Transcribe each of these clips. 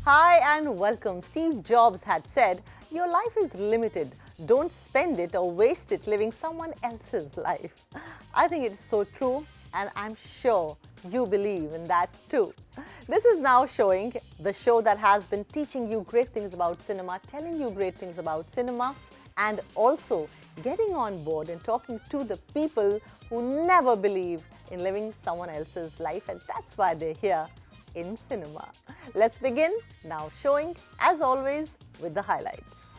Hi and welcome. Steve Jobs had said, "Your life is limited. Don't spend it or waste it living someone else's life." I think it is so true, and I'm sure you believe in that too. This is Now Showing, the show that has been teaching you great things about cinema, telling you great things about cinema, and also getting on board and talking to the people who never believe in living someone else's life, and that's why they're here in cinema. Let's begin Now Showing, as always, with the highlights.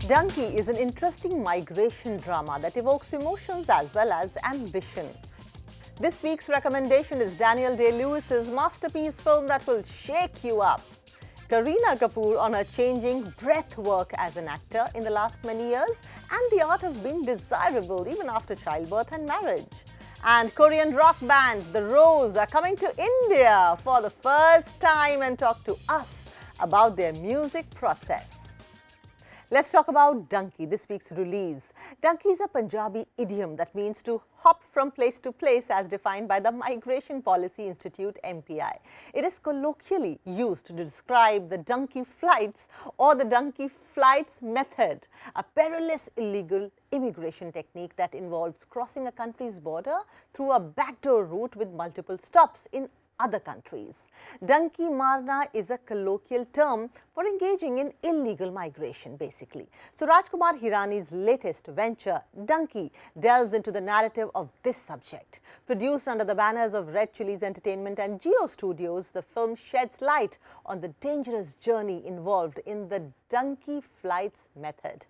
Dunki is an interesting migration drama that evokes emotions as well as ambition. This week's recommendation is Daniel Day-Lewis's masterpiece film that will shake you up. Kareena Kapoor on her changing breath work as an actor in the last many years and the art of being desirable even after childbirth and marriage. And Korean rock band The Rose are coming to India for the first time and talk to us about their music process. Let's talk about Dunki, this week's release. Dunki is a Punjabi idiom that means to hop from place to place as defined by the Migration Policy Institute MPI. It is colloquially used to describe the Dunki flights or the Dunki flights method, a perilous illegal immigration technique that involves crossing a country's border through a backdoor route with multiple stops in other countries. Dunki marna is a colloquial term for engaging in illegal migration, basically. So Rajkumar Hirani's latest venture, Dunki, delves into the narrative of this subject. Produced under the banners of Red Chillies Entertainment and Geo Studios, the film sheds light on the dangerous journey involved in the Dunki flights method.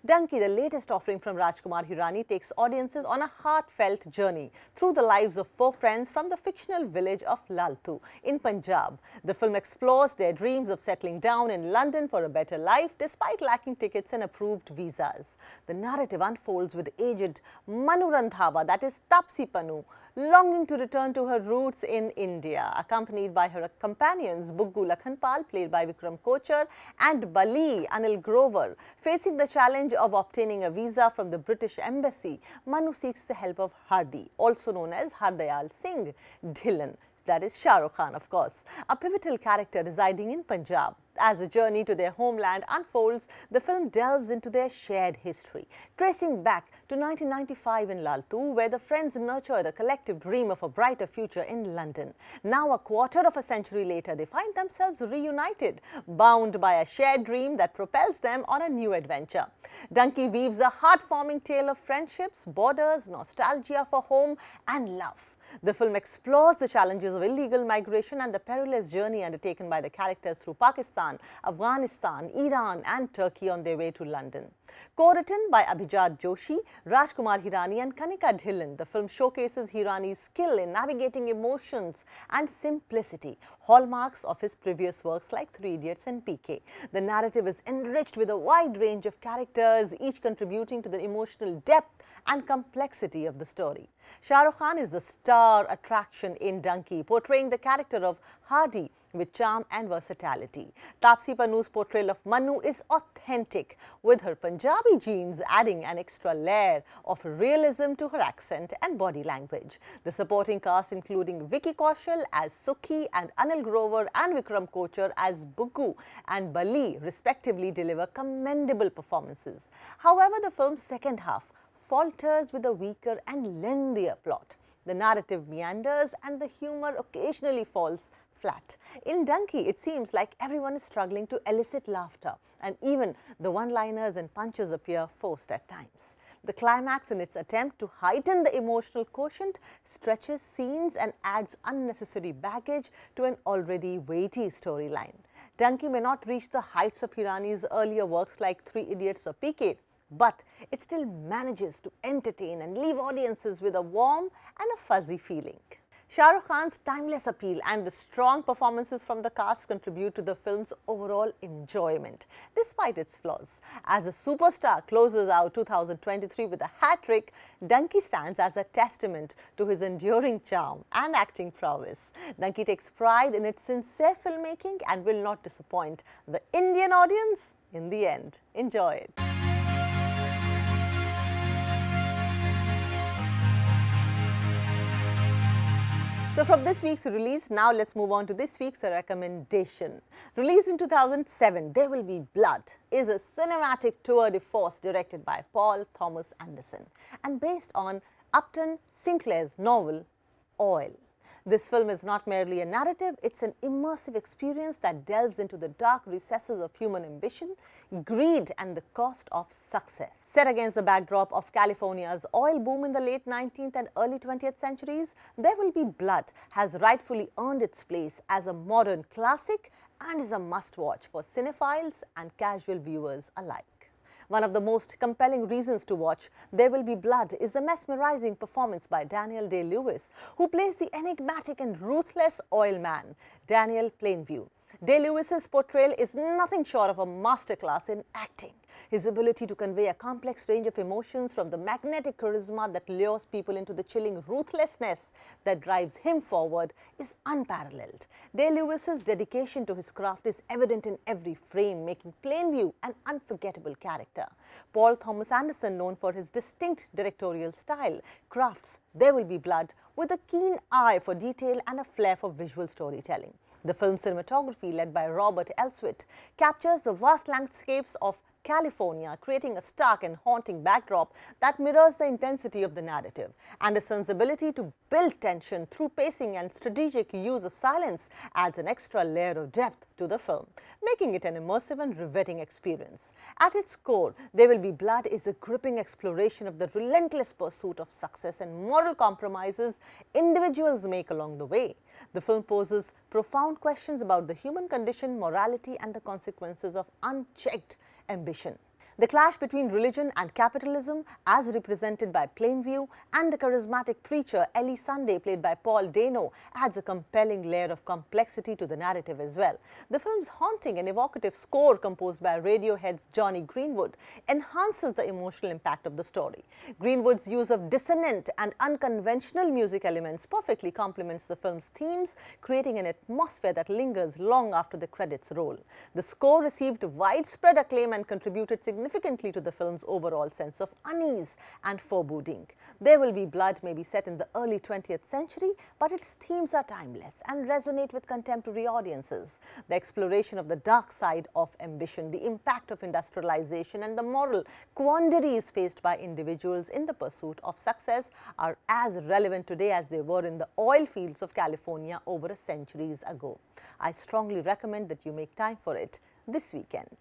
Dunki, the latest offering from Rajkumar Hirani, takes audiences on a heartfelt journey through the lives of four friends from the fictional village of Laltu in Punjab. The film explores their dreams of settling down in London for a better life despite lacking tickets and approved visas. The narrative unfolds with aged Manu Randhawa, that is Taapsee Pannu, longing to return to her roots in India, accompanied by her companions Buggu Lakhanpal, played by Vikram Kochar, and Bali Anil Grover. Facing the challenge of obtaining a visa from the British Embassy, Manu seeks the help of Hardi, also known as Hardayal Singh Dhillon, that is Shah Rukh Khan, of course, a pivotal character residing in Punjab. As the journey to their homeland unfolds, the film delves into their shared history, tracing back to 1995 in Laltu, where the friends nurtured a collective dream of a brighter future in London. Now, a quarter of a century later, they find themselves reunited, bound by a shared dream that propels them on a new adventure. Dunki weaves a heartwarming tale of friendships, borders, nostalgia for home, and love. The film explores the challenges of illegal migration and the perilous journey undertaken by the characters through Pakistan, Afghanistan, Iran and Turkey on their way to London. Co-written by Abhijat Joshi, Rajkumar Hirani and Kanika Dhillon, the film showcases Hirani's skill in navigating emotions and simplicity, hallmarks of his previous works like Three Idiots and PK. The narrative is enriched with a wide range of characters, each contributing to the emotional depth and complexity of the story. Shah Rukh Khan is the star attraction in Dunki, portraying the character of Hardi with charm and versatility. Taapsee Pannu's portrayal of Manu is authentic, with her Punjabi genes adding an extra layer of realism to her accent and body language. The supporting cast, including Vicky Kaushal as Sukhi and Anil Grover and Vikram Kochar as Buggu and Bali, respectively, deliver commendable performances. However, the film's second half falters with a weaker and lengthier plot. The narrative meanders and the humor occasionally falls flat. In Dunki, it seems like everyone is struggling to elicit laughter, and even the one-liners and punches appear forced at times. The climax, in its attempt to heighten the emotional quotient, stretches scenes and adds unnecessary baggage to an already weighty storyline. Dunki may not reach the heights of Hirani's earlier works like Three Idiots or PK, but it still manages to entertain and leave audiences with a warm and a fuzzy feeling. Shah Rukh Khan's timeless appeal and the strong performances from the cast contribute to the film's overall enjoyment, despite its flaws. As a superstar closes out 2023 with a hat-trick, Dunki stands as a testament to his enduring charm and acting prowess. Dunki takes pride in its sincere filmmaking and will not disappoint the Indian audience in the end. Enjoy it. So from this week's release, now let's move on to this week's recommendation. Released in 2007, There Will Be Blood is a cinematic tour de force directed by Paul Thomas Anderson and based on Upton Sinclair's novel, Oil. This film is not merely a narrative, it's an immersive experience that delves into the dark recesses of human ambition, greed and the cost of success. Set against the backdrop of California's oil boom in the late 19th and early 20th centuries, There Will Be Blood has rightfully earned its place as a modern classic and is a must-watch for cinephiles and casual viewers alike. One of the most compelling reasons to watch There Will Be Blood is the mesmerizing performance by Daniel Day-Lewis, who plays the enigmatic and ruthless oil man, Daniel Plainview. Day-Lewis's portrayal is nothing short of a masterclass in acting. His ability to convey a complex range of emotions, from the magnetic charisma that lures people into the chilling ruthlessness that drives him forward, is unparalleled. Day-Lewis's dedication to his craft is evident in every frame, making Plainview an unforgettable character. Paul Thomas Anderson, known for his distinct directorial style, crafts There Will Be Blood with a keen eye for detail and a flair for visual storytelling. The film's cinematography, led by Robert Elswit, captures the vast landscapes of California, creating a stark and haunting backdrop that mirrors the intensity of the narrative. Anderson's ability to build tension through pacing and strategic use of silence adds an extra layer of depth to the film, making it an immersive and riveting experience. At its core, There Will Be Blood is a gripping exploration of the relentless pursuit of success and moral compromises individuals make along the way. The film poses profound questions about the human condition, morality, and the consequences of unchecked ambition. The clash between religion and capitalism, as represented by Plainview, and the charismatic preacher Ellie Sunday, played by Paul Dano, adds a compelling layer of complexity to the narrative as well. The film's haunting and evocative score, composed by Radiohead's Johnny Greenwood, enhances the emotional impact of the story. Greenwood's use of dissonant and unconventional music elements perfectly complements the film's themes, creating an atmosphere that lingers long after the credits roll. The score received widespread acclaim and contributed significantly to the film's overall sense of unease and foreboding. There Will Be Blood may be set in the early 20th century, but its themes are timeless and resonate with contemporary audiences. The exploration of the dark side of ambition, the impact of industrialization, and the moral quandaries faced by individuals in the pursuit of success are as relevant today as they were in the oil fields of California over centuries ago. I strongly recommend that you make time for it this weekend.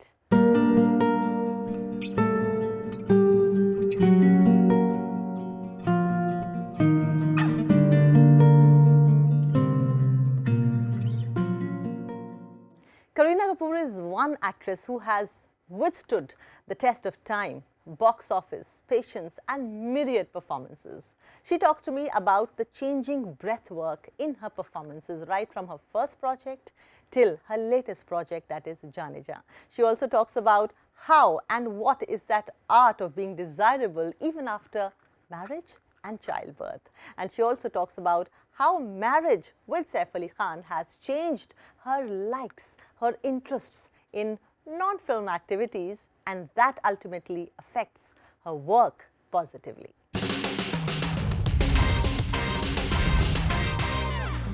Kareena Kapoor is one actress who has withstood the test of time, box office, patience, and myriad performances. She talks to me about the changing breath work in her performances, right from her first project till her latest project, that is Jaane Jaan. She also talks about how and what is that art of being desirable even after marriage and childbirth. And she also talks about how marriage with Saif Ali Khan has changed her likes, her interests in non-film activities, and that ultimately affects her work positively.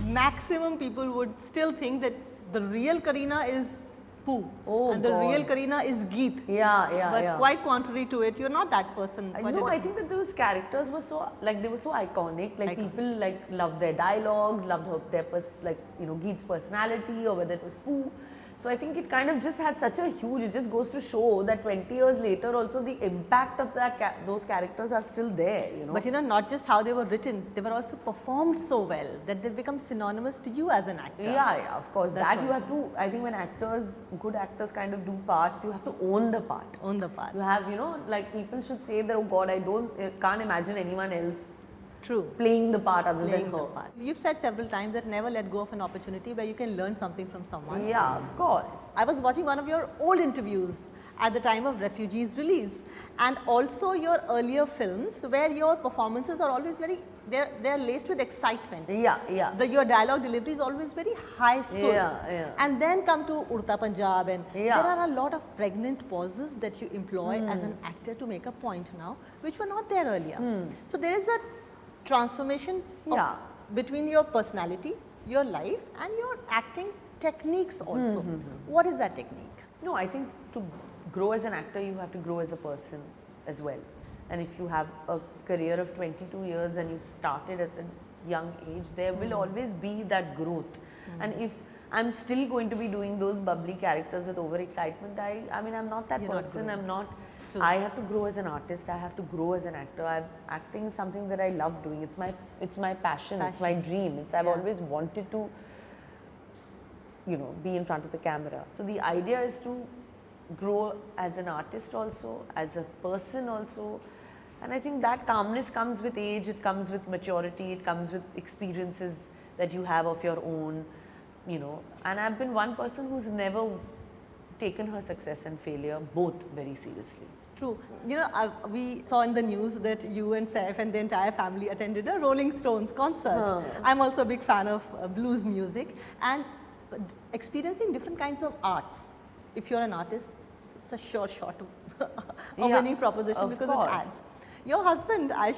Maximum people would still think that the real Kareena is Pooh, and the real Kareena is Geet. But quite contrary to it, you're not that person. No, I think that those characters were so, they were so iconic. People loved their dialogues, loved Geet's personality, or whether it was Pooh. So I think it kind of just had such a huge, it just goes to show that 20 years later also the impact of those characters are still there, But not just how they were written, they were also performed so well that they become synonymous to you as an actor. Yeah, of course. That's that you have to, I think when good actors kind of do parts, you have to own the part. Own the part. You have, people should say that, oh God, I can't imagine anyone else playing the part other than her. You've said several times that never let go of an opportunity where you can learn something from someone. Yeah, of course. I was watching one of your old interviews at the time of Refugees release, and also your earlier films where your performances are always they're laced with excitement. Your dialogue delivery is always very high soul. And then come to Urta Punjab, and there are a lot of pregnant pauses that you employ as an actor to make a point now, which were not there earlier. So there is a transformation of between your personality, your life, and your acting techniques also. What is that technique? No, I think to grow as an actor, you have to grow as a person as well. And if you have a career of 22 years and you started at a young age, there will always be that growth. And if I'm still going to be doing those bubbly characters with overexcitement, I mean, I'm not that person. I'm not. I have to grow as an artist. I have to grow as an actor. Acting is something that I love doing. It's my passion. It's my dream. I've always wanted to, be in front of the camera. So the idea is to grow as an artist also, as a person also. And I think that calmness comes with age, it comes with maturity, it comes with experiences that you have of your own, And I've been one person who's never taken her success and failure both very seriously. True. We saw in the news that you and Saif and the entire family attended a Rolling Stones concert. I'm also a big fan of blues music, and experiencing different kinds of arts. If you're an artist, it's a sure shot a winning proposition because it adds. Your husband, I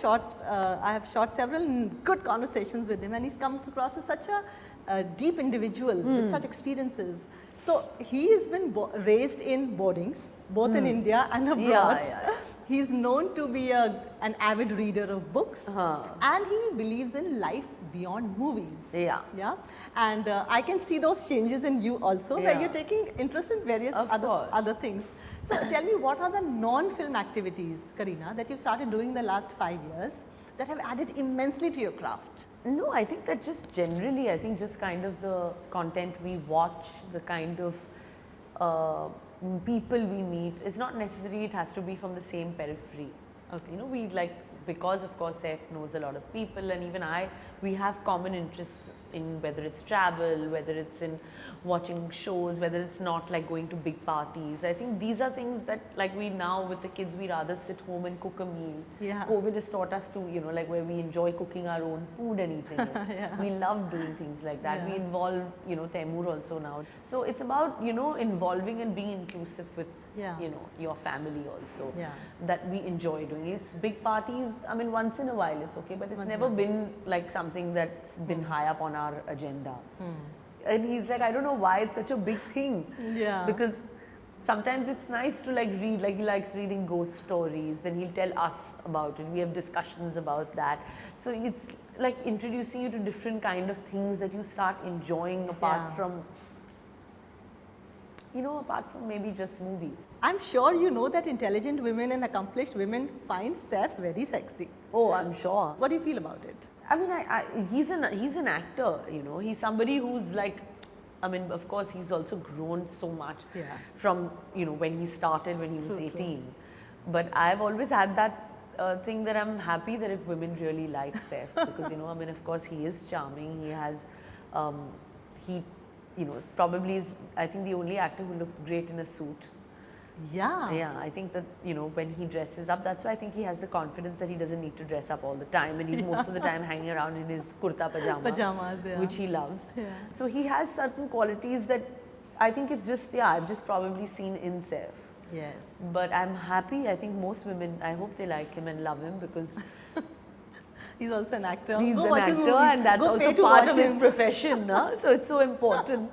have shot several good conversations with him, and he comes across as such a deep individual with such experiences. So he has been raised in boardings, both in India and abroad. He's known to be an avid reader of books, and he believes in life beyond movies. And I can see those changes in you also, where you're taking interest in various other things. So tell me, what are the non-film activities, Kareena, that you've started doing the last 5 years that have added immensely to your craft? No, I think that just generally, I think just kind of the content we watch, the kind of people we meet, it's not necessary it has to be from the same periphery. Okay. We because of course Saif knows a lot of people, and even we have common interests in whether it's travel, whether it's in watching shows, whether it's not like going to big parties. I think these are things that we now with the kids, we rather sit home and cook a meal. COVID has taught us to, where we enjoy cooking our own food and eating it. We love doing things like that. We involve, Taimur also now. So it's about, involving and being inclusive with, your family also. That we enjoy doing. It's big parties, I mean, once in a while it's okay, but it's never been like something that's been high up on our agenda. And he's like, I don't know why it's such a big thing. Because sometimes it's nice to read, he likes reading ghost stories, then he'll tell us about it. We have discussions about that. So it's like introducing you to different kind of things that you start enjoying apart from maybe just movies. I'm sure you know that intelligent women and accomplished women find Saif very sexy. Oh, I'm sure. What do you feel about it? I mean, he's an actor, He's somebody who's of course, he's also grown so much from, when he started, when he was 18. But I've always had that thing that I'm happy that if women really like Saif, because, of course, he is charming. He has, probably is, I think, the only actor who looks great in a suit. Yeah, I think that, when he dresses up, that's why I think he has the confidence that he doesn't need to dress up all the time, and he's most of the time hanging around in his kurta pajamas, which he loves. So he has certain qualities that I think it's just, I've just probably seen in Saif. Yes. But I'm happy. I think most women, I hope they like him and love him, because he's also an actor. He's an actor, and that's also part of his profession, no? So it's so important.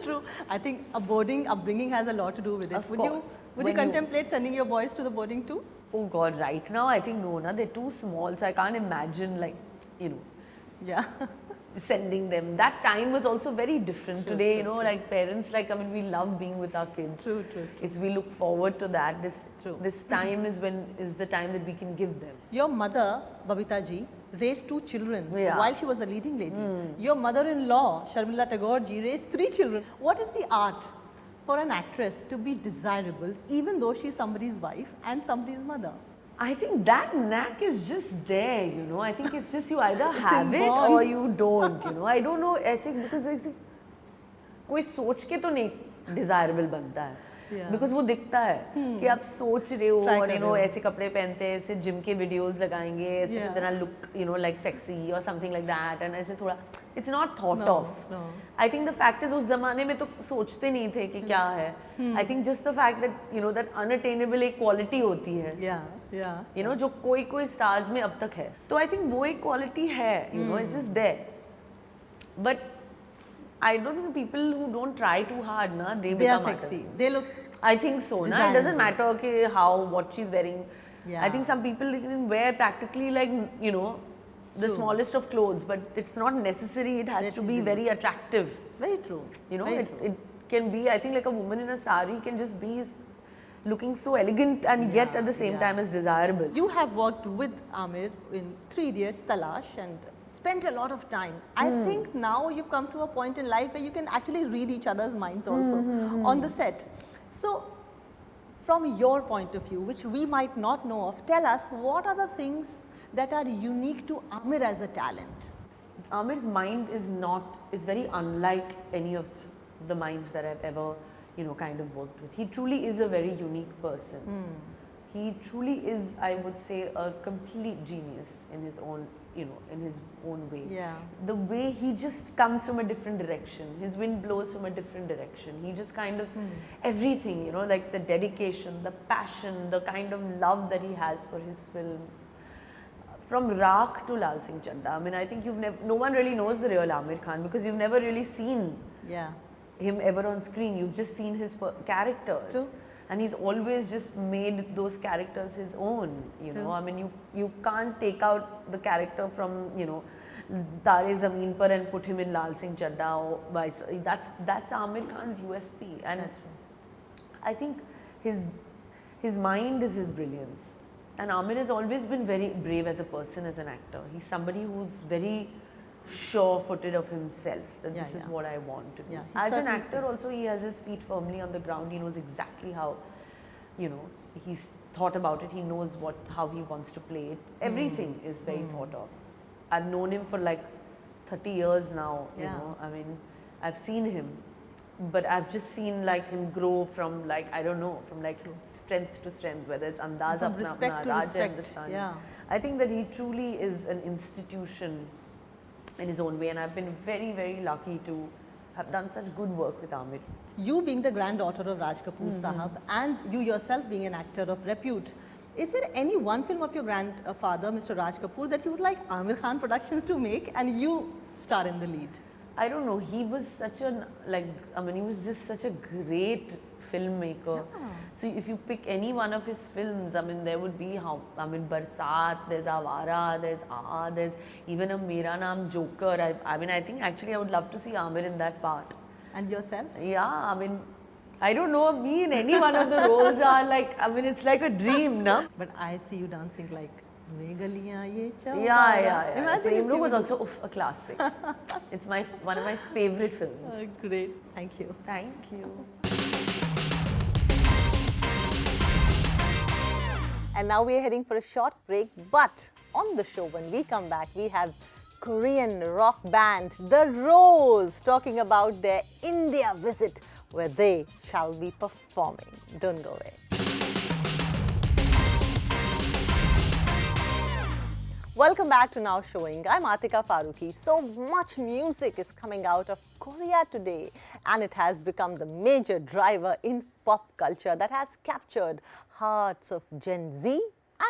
True. I think a boarding upbringing has a lot to do with it. Would you contemplate sending your boys to the boarding too? Oh God, right now I think no, they're too small, so I can't imagine sending them. That time was also very different. Today, parents, we love being with our kids. True. We look forward to that. This time is the time that we can give them. Your mother, Babita ji, raised 2 children while she was a leading lady. Your mother-in-law, Sharmila Tagore ji, raised 3 children. What is the art for an actress to be desirable, even though she's somebody's wife and somebody's mother? I think that knack is just there, I think it's just you either have it or you don't, I don't know, I think because कोई सोच के तो नहीं desirable बनता है. Because वो दिखता है कि आप सोच रहे हो और यू नो ऐसे कपड़े पहनते हैं, ऐसे जिम के वीडियोस लगाएंगे, ऐसे इतना look you know like sexy और समथिंग लाइक दैट, एंड ऐसे थोड़ा it's not thought of. I think the fact is उस जमाने में तो सोचते नहीं थे कि क्या है. I think just the fact that you know that unattainable एक क्वालिटी होती है, यू नो, जो कोई कोई स्टार्स में अब तक है. तो आई थिंक वो एक क्वालिटी है, you know, it's just there. But I don't think people who don't try too hard, na, they become sexy. They look. I think so. Na, it doesn't matter okay how what she's wearing. I think some people can wear practically like you know the smallest of clothes, but it's not necessary. It has to be very attractive. Very true. You know, it can be. I think like a woman in a sari can just be looking so elegant and yet at the same time is desirable. You have worked with Aamir in 3 Idiots, Talash, and spent a lot of time. I think now you've come to a point in life where you can actually read each other's minds also on the set. So, from your point of view, which we might not know of, tell us what are the things that are unique to Aamir as a talent? Aamir's mind is very unlike any of the minds that I've ever, you know, kind of worked with. He truly is a very unique person. He truly is, I would say, a complete genius in his own, you know, in his own way. The way he just comes from a different direction. His wind blows from a different direction. He just kind of, everything, you know, like the dedication, the passion, the kind of love that he has for his films. From Rukh to Lal Singh Chaddha. I mean, I think no one really knows the real Aamir Khan because you've never really seen him ever on screen. You've just seen his characters. True. And he's always just made those characters his own, you know. I mean, you can't take out the character from, you know, Tare Zameen Par and put him in Lal Singh Chaddha or vice. That's Aamir Khan's USP. And that's true. I think his mind is his brilliance. And Aamir has always been very brave as a person, as an actor. He's somebody who's very sure-footed of himself, that this is what I want to do. As an actor also, he has his feet firmly on the ground. He knows exactly how, you know, he's thought about it. He knows how he wants to play it. Everything is very thought of. I've known him for like 30 years now, you know. I mean, I've seen him, but I've just seen like him grow from like, I don't know, from like strength to strength, whether it's Andaz Apna Apna, Raja Hindustani. I think that he truly is an institution in his own way, and I've been very, very lucky to have done such good work with Aamir. You being the granddaughter of Raj Kapoor Sahab, and you yourself being an actor of repute, is there any one film of your grandfather, Mr. Raj Kapoor, that you would like Aamir Khan Productions to make and you star in the lead? I don't know. He was such a, like, I mean, he was just such a great filmmaker. So if you pick any one of his films, I mean, there would be Barsat, there's Awara, there's even a Mera Naam Joker. I mean, I think actually I would love to see Aamir in that part. And yourself? Yeah, I mean, I don't know, me in any one of the roles are like, I mean, it's like a dream, no? But I see you dancing like, yeah. Imagine Prem Roog was also a classic. It's one of my favorite films. Great, thank you. Thank you. And now we are heading for a short break, but on the show when we come back, we have Korean rock band The Rose talking about their India visit where they shall be performing. Don't go away. Welcome back to Now Showing. I'm Atika Farooqui. So much music is coming out of Korea today, and it has become the major driver in pop culture that has captured hearts of Gen Z.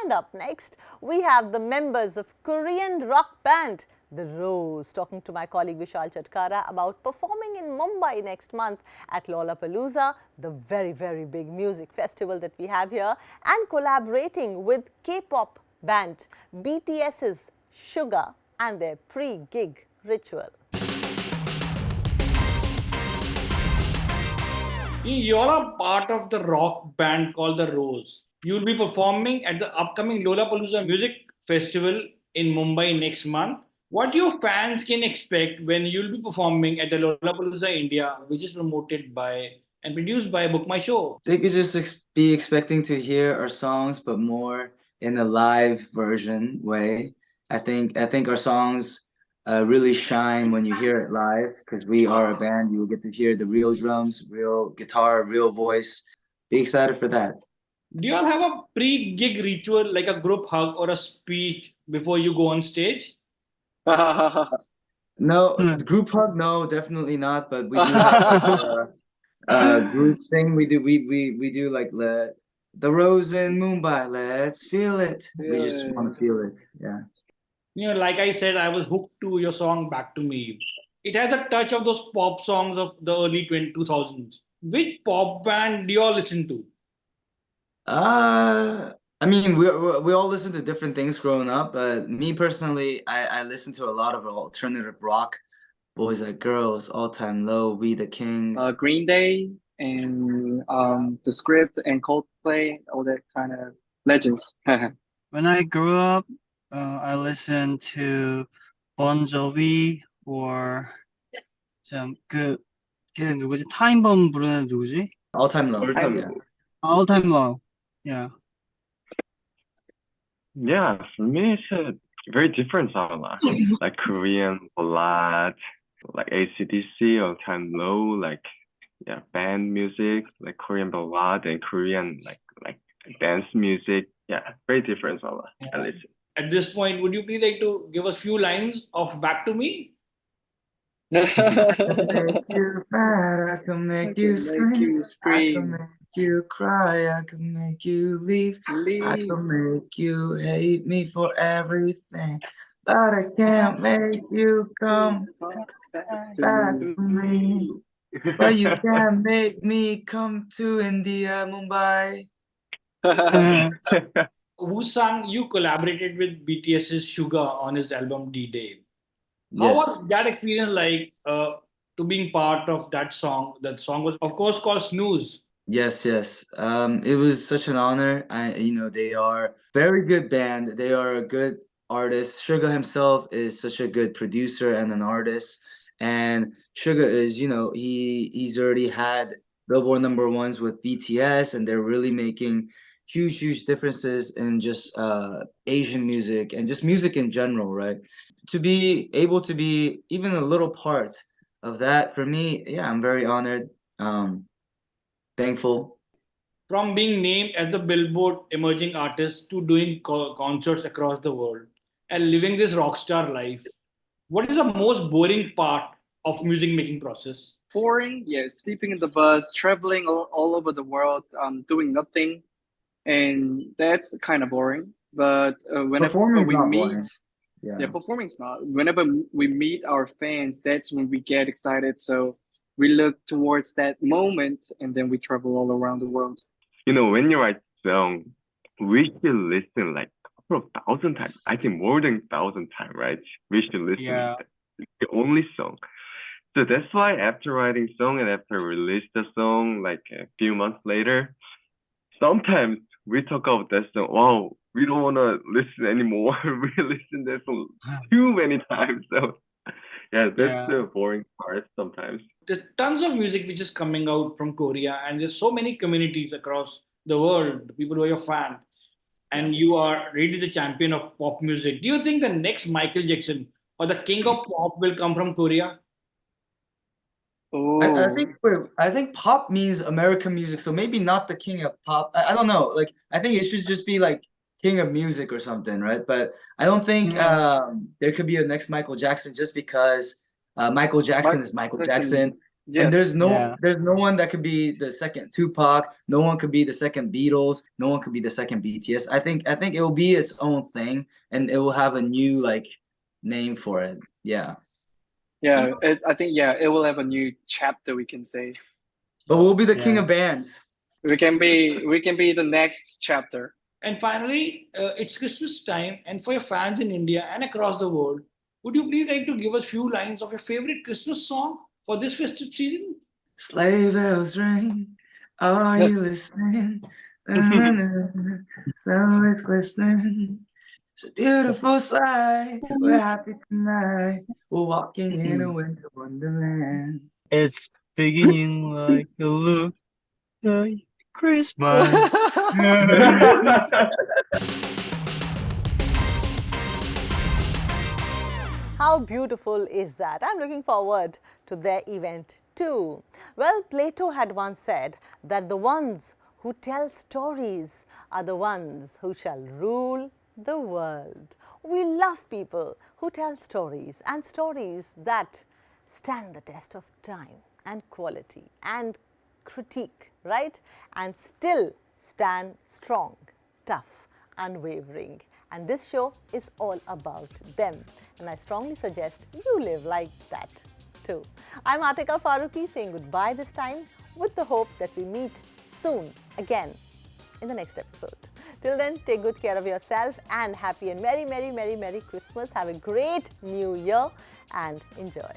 And up next, we have the members of Korean rock band The Rose, talking to my colleague Vishal Chatkara about performing in Mumbai next month at Lollapalooza, the very, very big music festival that we have here, and collaborating with K-pop band BTS's Sugar and their pre-gig ritual. You're a part of the rock band called The Rose. You'll be performing at the upcoming Lollapalooza Music Festival in Mumbai next month. What your fans can expect when you'll be performing at the Lollapalooza India, which is promoted by and produced by Book My Show? They could just be expecting to hear our songs, but more in a live version way. I think our songs really shine when you hear it live because we are a band. You will get to hear the real drums, real guitar, real voice. be excited for that. Do you all have a pre-gig ritual like a group hug or a speech before you go on stage? No, group hug, no, definitely not. But we do have like group thing. We do like the rose in Mumbai. Let's feel it. We just want to feel it. Yeah. Like I said, I was hooked to your song Back to Me. It has a touch of those pop songs of the early 2000s. Which pop band do you all listen to? I mean, we all listen to different things growing up, but me personally, I listen to a lot of alternative rock. Boys Like Girls, All Time Low, We the Kings. Green Day and The Script and Coldplay, all that kind of legends. When I grew up, I listened to Bon Jovi or 걔 누구지? 타임범 부르는 누구지? All Time Low. Yeah. All Time Low. Yeah. Yeah, for me, it's a very different genre, like Korean ballad, like AC/DC, All Time Low, like band music, like Korean ballad and Korean like dance music. Yeah, very different genre. I listen. At this point, would you please like to give us few lines of Back to Me? I can make you mad, I can make you scream, I can make you cry, I can make you leave, I can make you hate me for everything, but I can't make you come back to me. But you can make me come to India, Mumbai. Woo-sang, you collaborated with BTS's Suga on his album D-Day. How Yes. was that experience like to being part of that song? That song was, of course, called Snooze. Yes. It was such an honor. They are very good band. They are a good artist. Suga himself is such a good producer and an artist. And Suga is, he's already had Billboard #1s with BTS, and they're really making huge differences in just Asian music and just music in general, right? To be able to be even a little part of that, for me, yeah, I'm very honored. Thankful. From being named as the Billboard Emerging Artist to doing concerts across the world and living this rock star life, what is the most boring part of music making process? Boring, yeah, sleeping in the bus, traveling all over the world, doing nothing, and that's kind of boring. But whenever Performing we not meet, boring. yeah, performing's not. Whenever we meet our fans, that's when we get excited. So we look towards that moment, and then we travel all around the world. When you write song, we should listen like a couple of thousand times. I think more than 1,000 times, right? We should listen. Yeah. The only song. So that's why after writing song and after release the song, like a few months later, sometimes we talk about that song. Wow, we don't want to listen anymore. We listen that song too many times. So yeah, that's the boring part sometimes. There's tons of music which is coming out from Korea, and there's so many communities across the world, the people who are your fan, and you are really the champion of pop music. Do you think the next Michael Jackson or the king of pop will come from Korea? Oh, I think pop means American music, so maybe not the king of pop. I don't know. Like, I think it should just be like king of music or something, right? But I don't think there could be a next Michael Jackson just because Michael Jackson is Michael Jackson. Yes. And there's no one that could be the second Tupac. No one could be the second Beatles. No one could be the second BTS. I think it will be its own thing, and it will have a new like name for it. Yeah. Yeah, I think it will have a new chapter, we can say. But we'll be the king of bands. We can be the next chapter. And finally, it's Christmas time, and for your fans in India and across the world, would you please like to give us few lines of your favorite Christmas song for this festive season? Sleigh bells ring, are you listening? So it's listening. It's a beautiful sight. We're happy tonight. We're walking in a winter wonderland. It's beginning like a look like Christmas. How beautiful is that? I'm looking forward to their event too. Well, Plato had once said that the ones who tell stories are the ones who shall rule the world. We love people who tell stories, and stories that stand the test of time and quality and critique, right? And still stand strong, tough, unwavering. And this show is all about them. And I strongly suggest you live like that too. I'm Atika Farooqui saying goodbye this time with the hope that we meet soon again in the next episode. Till then, take good care of yourself and happy and merry Christmas. Have a great new year and enjoy.